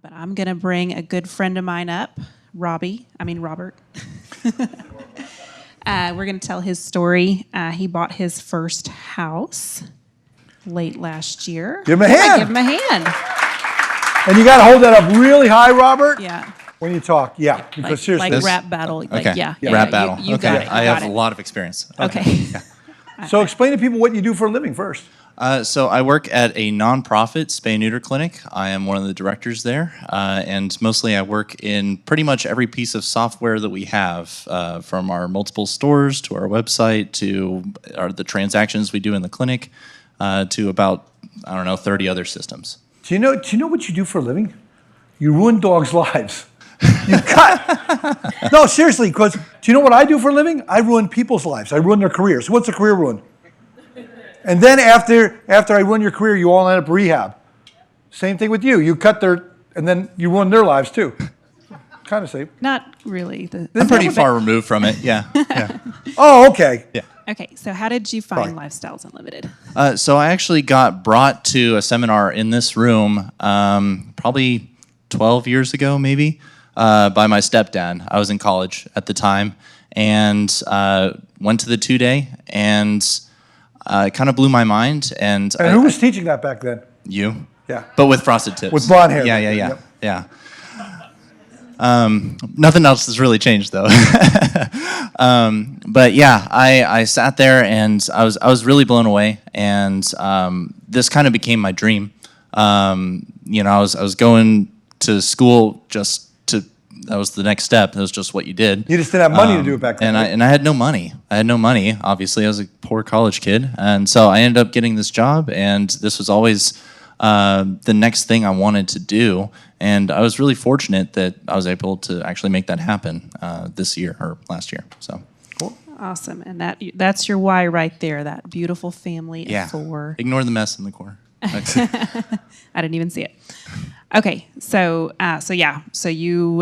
But I'm going to bring a good friend of mine up, Robert. We're going to tell his story. He bought his first house late last year. Give him a hand. Give him a hand. And you got to hold that up really high, Robert. Yeah. When you talk, yeah, because seriously, Like rap battle. Like, Okay. yeah. Rap battle. You okay. got it. I have a lot of experience. Okay. So explain to people what you do for a living first. So I work at a nonprofit spay neuter clinic. I am one of the directors there, and mostly I work in pretty much every piece of software that we have, from our multiple stores to our website to the transactions we do in the clinic, to about 30 other systems. Do you know what you do for a living? You ruin dogs' lives. You cut. No, seriously, because do you know what I do for a living? I ruin people's lives. I ruin their careers. What's a career ruin? And then after I ruin your career, you all end up rehab. Same thing with you. You cut and then you ruin their lives too. Kind of same. Not really. I'm pretty far removed from it. Yeah. Yeah. Oh, okay. Yeah. Okay, so how did you find Lifestyles Unlimited? So I actually got brought to a seminar in this room probably 12 years ago, maybe, by my stepdad. I was in college at the time and went to the 2-day, and it kind of blew my mind. And who was teaching that back then? You. Yeah. But with frosted tips. With blonde hair. Yeah. Yep. Yeah. Nothing else has really changed though. But yeah, I sat there and I was really blown away, and this kind of became my dream. I was going to school that was the next step. That was just what you did. You just didn't have money to do it back then. And I had no money. Obviously, I was a poor college kid, and so I ended up getting this job, and this was always the next thing I wanted to do. And I was really fortunate that I was able to actually make that happen this year or last year. So cool. Awesome. And that's your why right there, that beautiful family of 4. Ignore the mess in the corner. I didn't even see it. Okay, so you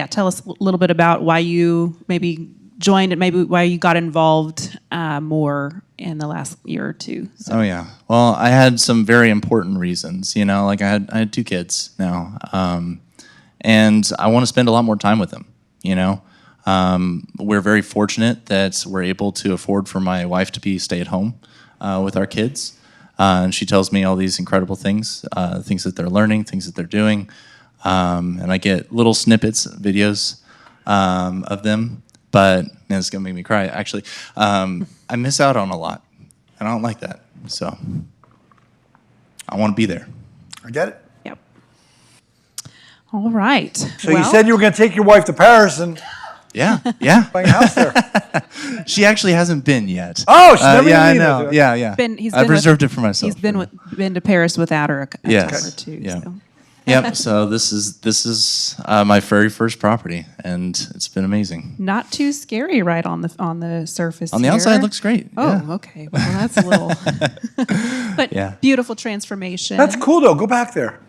tell us a little bit about why you maybe joined and maybe why you got involved more in the last year or two. So. Oh yeah. Well, I had some very important reasons. Like I had 2 kids now, and I want to spend a lot more time with them. We're very fortunate that we're able to afford for my wife to be stay at home with our kids. And she tells me all these incredible things, things that they're learning, things that they're doing. And I get little snippets, videos of them. But it's going to make me cry, actually. I miss out on a lot. And I don't like that. So I want to be there. I get it. Yep. All right. So you said you were going to take your wife to Paris and... Yeah. Buying a house there. She actually hasn't been yet. Oh, she's never yeah, I been know. either. Yeah. I've reserved it for myself. He's been to Paris without her a time or two. Yeah. So. Yep. So this is my very first property, and it's been amazing. Not too scary, right on the surface. On the outside, it looks great. Oh, yeah. okay. Well, that's a little. But beautiful transformation. That's cool though. Go back there.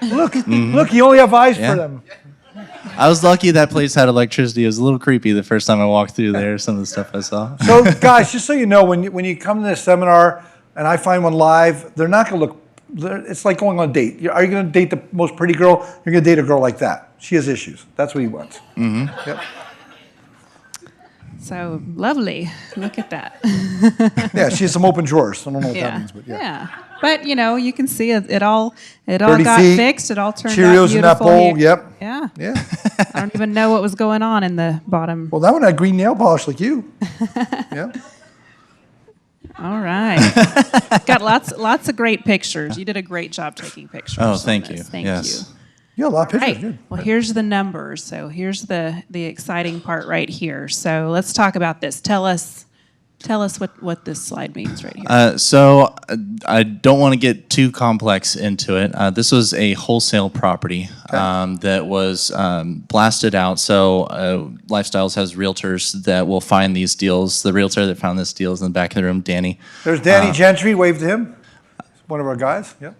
Look, look. You only have eyes for them. I was lucky that place had electricity. It was a little creepy the first time I walked through there, some of the stuff I saw. So, guys, just so you know, when you come to this seminar and I find one live, they're not going to look, it's like going on a date. Are you going to date the most pretty girl? You're going to date a girl like that. She has issues. That's what he wants. Mm-hmm. Yep. So lovely. Look at that. Yeah, she has some open drawers. I don't know what that means, but yeah. But you can see it all Dirty got feet, fixed. It all turned out Cheerios beautiful. in that bowl. Here. Yep. Yeah. Yeah. I don't even know what was going on in the bottom. Well, that one had green nail polish like you. Yeah. All right. Got lots of great pictures. You did a great job taking pictures. Oh, thank you. Thank Yes. you. Yeah, a lot of pictures. Right. Good. Well, here's the numbers. So here's the exciting part right here. So let's talk about this. Tell us what this slide means right here. So I don't want to get too complex into it. This was a wholesale property that was blasted out. So Lifestyles has realtors that will find these deals. The realtor that found this deal is in the back of the room, Danny. There's Danny Gentry. Wave to him. One of our guys. Yep.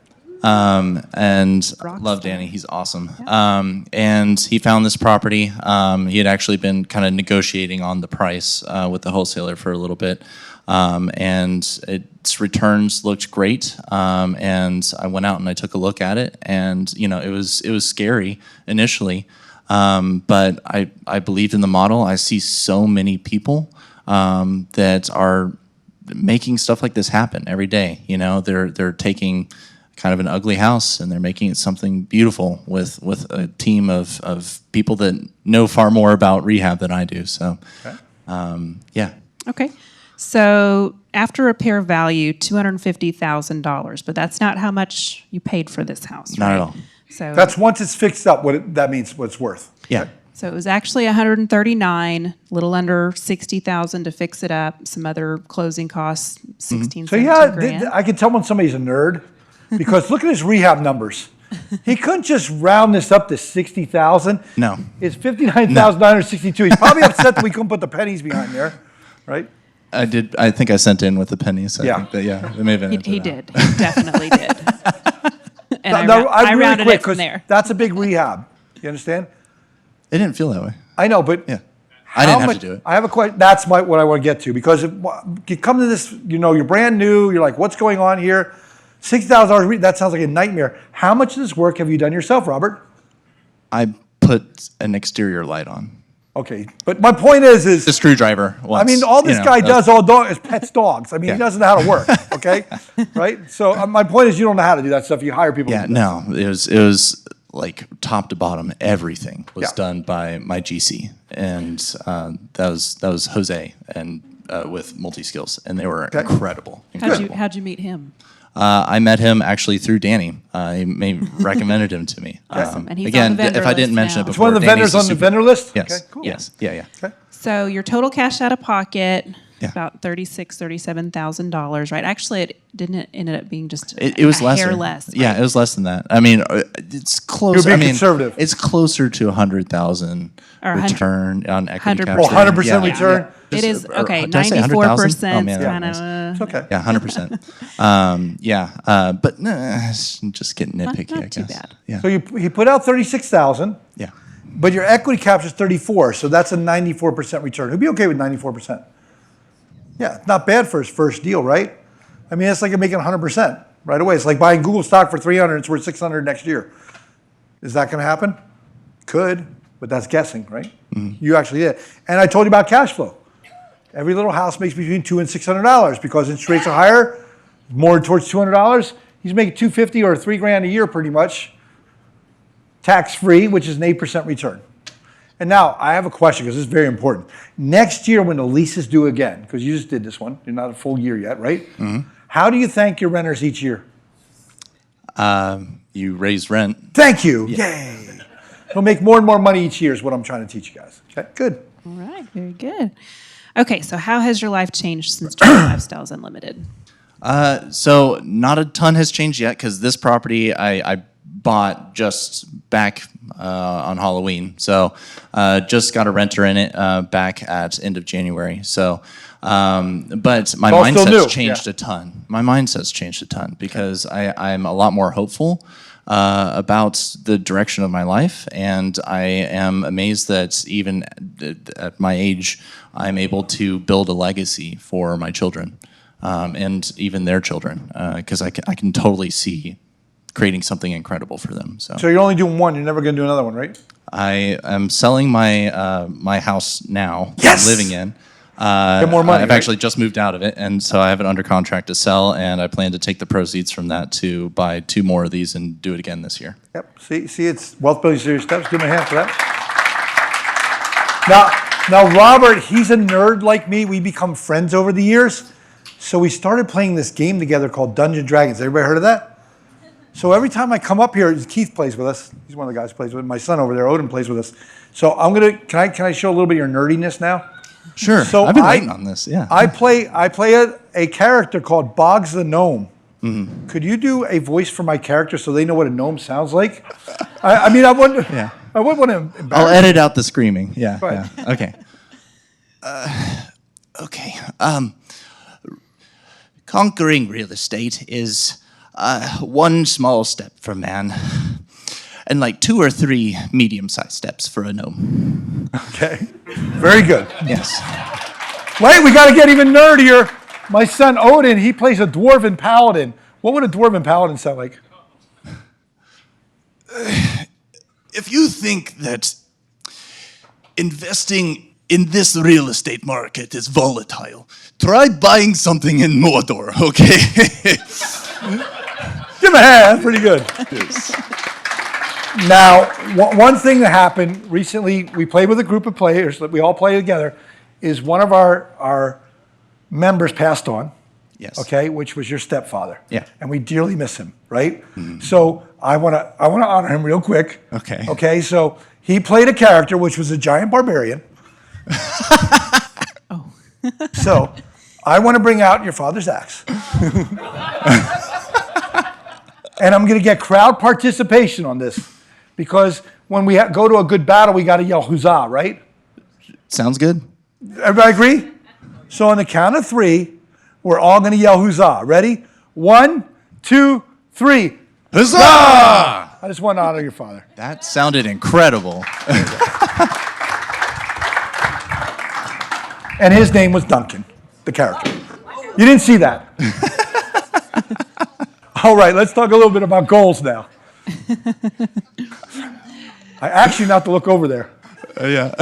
And Rockstar. love Danny. He's awesome. And he found this property. He had actually been kind of negotiating on the price with the wholesaler for a little bit. and its returns looked great. And I went out and I took a look at it, and it was scary initially, but I believed in the model. I see so many people that are making stuff like this happen every day. They're taking kind of an ugly house and they're making it something beautiful with a team of people that know far more about rehab than I do. So, yeah. Okay. So after repair value, $250,000, but that's not how much you paid for this house, Not right? at all. So That's once it's fixed up, that means what it's worth. Yeah. So it was actually 139, a little under 60,000 to fix it up. Some other closing costs, 16, So 17 yeah, grand. I can tell when somebody's a nerd because look at his rehab numbers. He couldn't just round this up to 60,000. No. It's 59,962. He's probably upset that we couldn't put the pennies behind there, right? I did. I think I sent in with the pennies. I Yeah. think that, yeah, it may have been. He did. He definitely did. And No, I really rounded quick, it from 'cause there. that's a big rehab. You understand? It didn't feel that way. I know, but Yeah. I didn't how have to do it. I have a question. That's what I want to get to because you come to this, you're brand new. You're like, what's going on here? $60,000. That sounds like a nightmare. How much of this work have you done yourself, Robert? I put an exterior light on. Okay, but my point is The screwdriver. Once, I mean, all this guy does is pets dogs. I mean, Yeah. he doesn't know how to work. Okay, right? So my point is, you don't know how to do that stuff. You hire people. Yeah. to do that. No. It was like top to bottom. Everything was Yeah. done by my GC, and that was Jose and with Multi Skills, and they were incredible. Incredible. How'd you meet him? I met him actually through Danny. He recommended him to me. Awesome. And he's on again, the vendor if I didn't list mention now. it It's before, one of the Danny's vendors on the vendor list. Yes. Okay, cool. Yes. Yeah. Okay. So your total cash out of pocket, Yeah. about $37,000, right? Actually, it didn't ended up being just It was a less. hair less. Yeah, right? it was less than that. I mean, it's close. You're being I mean, conservative. It's closer to 100,000 Or 100 return on equity 100%. capture. Oh, 100% Yeah. return? Yeah. It is, Or- okay, did I say 100,000? 94%. Oh, man, that kind was- of, It's okay. Yeah, 100%. But it's just getting nitpicky, not I too guess. bad. Yeah. So he put out 36,000, Yeah. but your equity capture is 34, so that's a 94% return. Who'd be okay with 94%? Yeah, not bad for his first deal, right? I mean, it's like making 100% right away. It's like buying Google stock for 300, it's worth 600 next year. Is that going to happen? Could, but that's guessing, right? You actually did. And I told you about cash flow. Every little house makes between $200 and $600 because interest rates are higher, more towards $200. He's making $250 or $3,000 a year pretty much, tax-free, which is an 8% return. And now I have a question because this is very important. Next year when the lease is due again, because you just did this one, you're not a full year yet, right? How do you thank your renters each year? You raise rent. Thank you. Yay. He'll make more and more money each year is what I'm trying to teach you guys. Okay, good. all right, very good. Okay, so how has your life changed since joining Lifestyles Unlimited? So not a ton has changed yet because this property I bought just back on Halloween. So just got a renter in it back at end of January. So, but my all still new. mindset's changed Yeah. a ton. My mindset's changed a ton because I'm a lot more hopeful about the direction of my life, and I am amazed that even at my age, I'm able to build a legacy for my children. And even their children, because I can totally see creating something incredible for them. So So you're only doing one. You're never going to do another one, right? I am selling my my house now. Yes! I'm living in. Get more money. I've right? actually just moved out of it, and so I have it under contract to sell, and I plan to take the proceeds from that to buy 2 more of these and do it again this year. Yep. See, it's wealth building serious steps. Give him a hand for that. Now, Robert, he's a nerd like me. We become friends over the years. So we started playing this game together called Dungeons & Dragons. Everybody heard of that? So every time I come up here, Keith plays with us. He's one of the guys who plays with my son over there. Odin plays with us. So can I show a little bit of your nerdiness now? Sure. So I've been waiting on this. Yeah. I play a character called Boggs the Gnome. Could you do a voice for my character so they know what a gnome sounds like? I mean, I wouldn't. Yeah. I wouldn't want to I'll embarrass. edit out the screaming. Yeah. Go ahead. Yeah. Okay. Okay. Conquering real estate is one small step for man, and like 2 or 3 medium-sized steps for a gnome. Okay. Very good. Yes. Wait, we got to get even nerdier. My son Odin, he plays a dwarven paladin. What would a dwarven paladin sound like? If you think that investing in this real estate market is volatile, try buying something in Mordor, okay? Give him a hand. Pretty good. Now, one thing that happened recently, we played with a group of players that we all play together, is one of our members passed on. Yes. Okay, which was your stepfather. Yeah. And we dearly miss him, right? So I wanna honor him real quick. Okay. Okay, so he played a character which was a giant barbarian. So I want to bring out your father's axe. And I'm going to get crowd participation on this because when we go to a good battle, we got to yell huzzah, right? Sounds good. Everybody agree? So on the count of 3, we're all going to yell huzzah. Ready? 1, 2, 3. Huzzah! I just want to honor your father. That sounded incredible. And his name was Duncan, the character. You didn't see that. All right, let's talk a little bit about goals now. I asked you not to look over there. Yeah.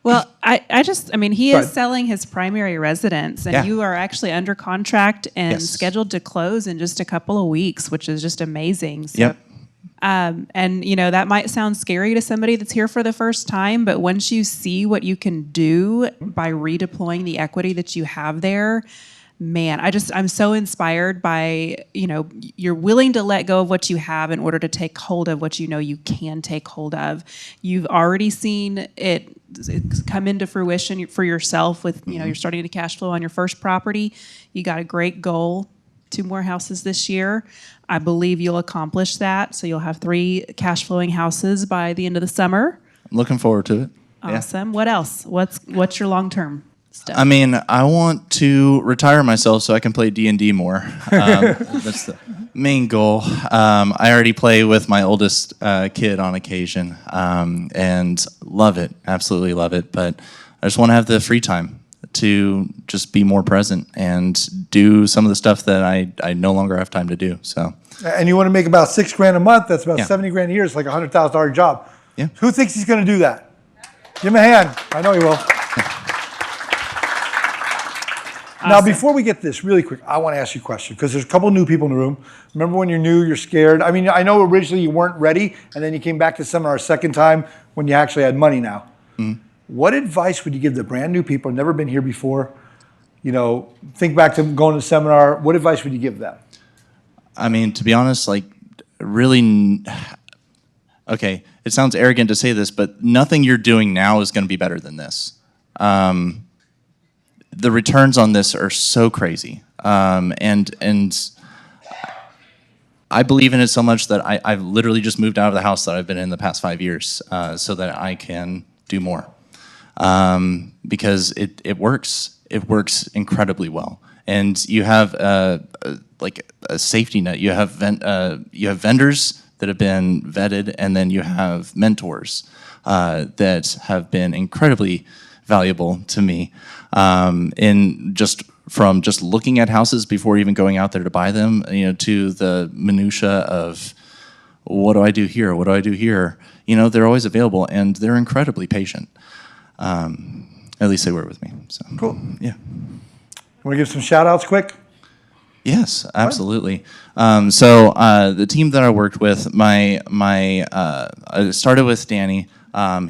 Well, I mean, he Go is ahead. selling his primary residence, and Yeah. you are actually under contract and Yes. scheduled to close in just a couple of weeks, which is just amazing. So, Yep. and that might sound scary to somebody that's here for the first time, but once you see what you can do by redeploying the equity that you have there, man, I'm so inspired by, you're willing to let go of what you have in order to take hold of what you know you can take hold of. You've already seen it come into fruition for yourself with, you're starting to cash flow on your first property. You got a great goal, 2 more houses this year. I believe you'll accomplish that. So you'll have 3 cash flowing houses by the end of the summer. I'm looking forward to it. Yeah. Awesome. What else? What's your long-term stuff? I mean, I want to retire myself so I can play D&D more. That's the main goal. I already play with my oldest kid on occasion and love it, absolutely love it. But I just want to have the free time to just be more present and do some of the stuff that I no longer have time to do. So, And you want to make about $6,000 a month. That's about Yeah. 70 grand a year. It's like a $100,000 job. Yeah. Who thinks he's going to do that? Give him a hand. I know he will. Now, before we get this, really quick, I want to ask you a question because there's a couple new people in the room. Remember when you're new, you're scared? I mean, I know originally you weren't ready, and then you came back to seminar a second time when you actually had money now. What advice would you give the brand new people, never been here before? Think back to going to seminar. What advice would you give them? I mean, to be honest, okay, it sounds arrogant to say this, but nothing you're doing now is going to be better than this. The returns on this are so crazy, and I believe in it so much that I've literally just moved out of the house that I've been in the past 5 years, so that I can do more, because it works. It works incredibly well, and you have a safety net. You have vendors that have been vetted, and then you have mentors that have been incredibly valuable to me in just looking at houses before even going out there to buy them, to the minutia of what do I do here? What do I do here? They're always available and they're incredibly patient. At least they were with me. So Cool. Yeah. Want to give some shout outs quick? Yes, absolutely. So the team that I worked with, I started with Danny.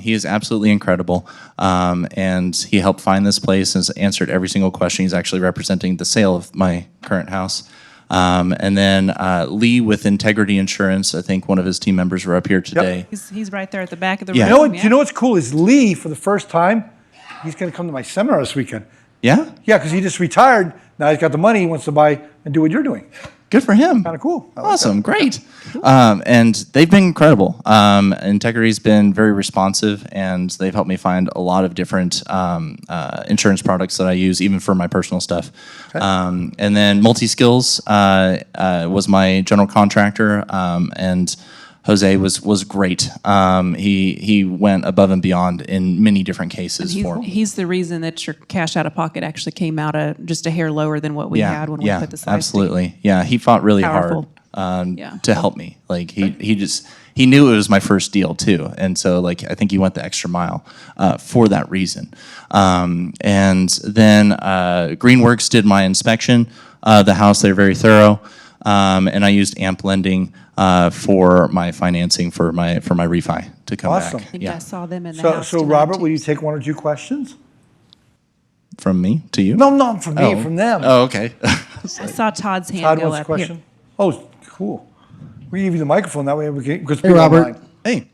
He is absolutely incredible, and he helped find this place and has answered every single question. He's actually representing the sale of my current house. And then Lee with Integrity Insurance, I think one of his team members were up here today. He's right there at the back of the Yeah. room. You know what's cool is Lee, for the first time, he's going to come to my seminar this weekend. Yeah? Yeah, because he just retired. Now he's got the money. He wants to buy and do what you're doing. Good for him. Kind of cool. I like Awesome, great. And they've been incredible. Integrity's been very responsive, and they've helped me find a lot of different insurance products that I use, even for my personal stuff. And then Multi Skills was my general contractor, and Jose was great. He went above and beyond in many different cases for me. He's the reason that your cash out of pocket actually came out just a hair lower than what we had when we put the slides absolutely. Yeah, he fought really Powerful. hard Yeah. to help me. Like he knew it was my first deal too, and so like I think he went the extra mile for that reason. And then Greenworks did my inspection of the house. They're very thorough, and I used AMP lending for my financing for my refi to come Awesome. I back. think Yeah, I saw them in the So, house so tonight, Robert, too. will you take one or two questions? from me to you. No, not from me, Oh. from them. Oh, okay. I saw Todd's hand Todd go wants a up question. here. Oh, cool. We give you the microphone that way we can, because Hey, people Robert. online. Hey.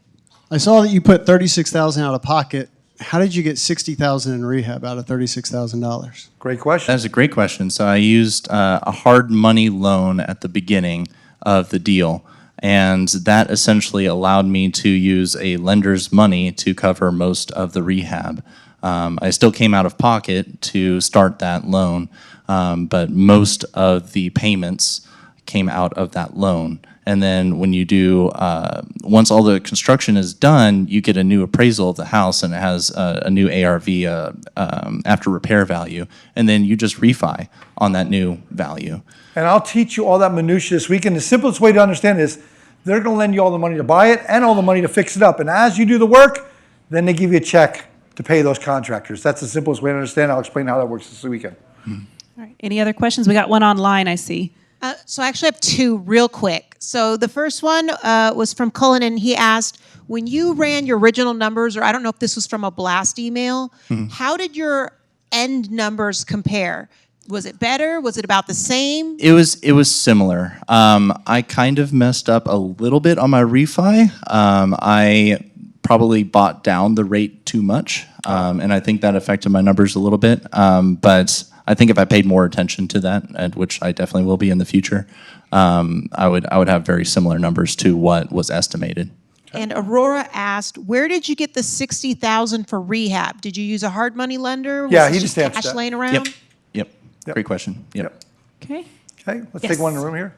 I saw that you put 36,000 out of pocket. How did you get 60,000 in rehab out of $36,000? Great question. That's a great question. So I used a hard money loan at the beginning of the deal, and that essentially allowed me to use a lender's money to cover most of the rehab. I still came out of pocket to start that loan, but most of the payments came out of that loan. And then when you do, once all the construction is done, you get a new appraisal of the house, and it has a new ARV after repair value, and then you just refi on that new value. And I'll teach you all that minutia this week. And the simplest way to understand is they're going to lend you all the money to buy it and all the money to fix it up. And as you do the work, then they give you a check to pay those contractors. That's the simplest way to understand. I'll explain how that works this weekend. All right. Any other questions? We got one online, I see. So I actually have two real quick. So the first one was from Cullen, and he asked, when you ran your original numbers, or I don't know if this was from a blast email, how did your end numbers compare? Was it better? Was it about the same? It was similar. I kind of messed up a little bit on my refi. I probably bought down the rate too much, and I think that affected my numbers a little bit. But I think if I paid more attention to that, and which I definitely will be in the future, I would have very similar numbers to what was estimated. And Aurora asked, where did you get the $60,000 for rehab? Did you use a hard money lender? Yeah, Was he it just answered cash that. laying around? Yep. Great question. Yep. Okay. Okay, let's Yes. take one in the room here.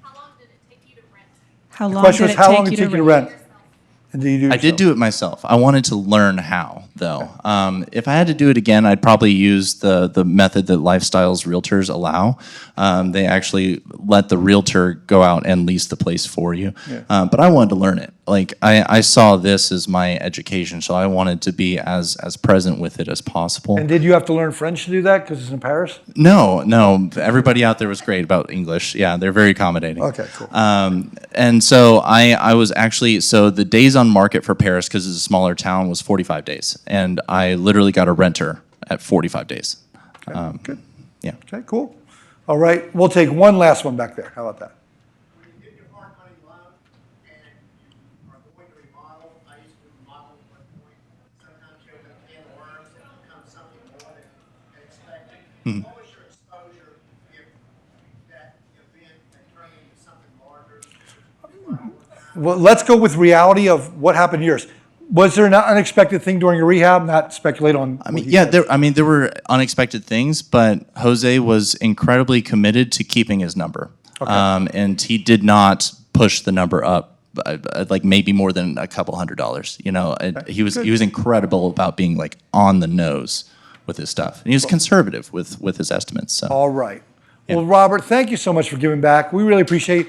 How long The did question it was, how long did take it take you to rent? And did you do I did do it myself. I wanted to learn how, though. If I had to do it again, I'd probably use the method that Lifestyles realtors allow. They actually let the realtor go out and lease the place for you. But I wanted to learn it. Like I saw this as my education, so I wanted to be as present with it as possible. And did you have to learn French to do that because it's in Paris? No. Everybody out there was great about English. Yeah, they're very accommodating. Okay, cool. And so I was actually, so the days on market for Paris, because it's a smaller town, was 45 days. And I literally got a renter at 45 days. Good. Yeah. Okay, cool. All right, we'll take one last one back there. How about that? When you get your hard money loan and you are going to remodel, I used to remodel at one point. Sometimes you open a can of worms and it becomes something more than expected. What was your exposure if that event had turned into something larger? Well, let's go with reality of what happened yours. Was there an unexpected thing during your rehab? Not speculate on. I mean, yeah, there were unexpected things, but Jose was incredibly committed to keeping his number. And he did not push the number up, like maybe more than a couple $100. You know, he was incredible about being like on the nose with his stuff. And he was conservative with his estimates. So. All right. Well, Robert, thank you so much for giving back. We really appreciate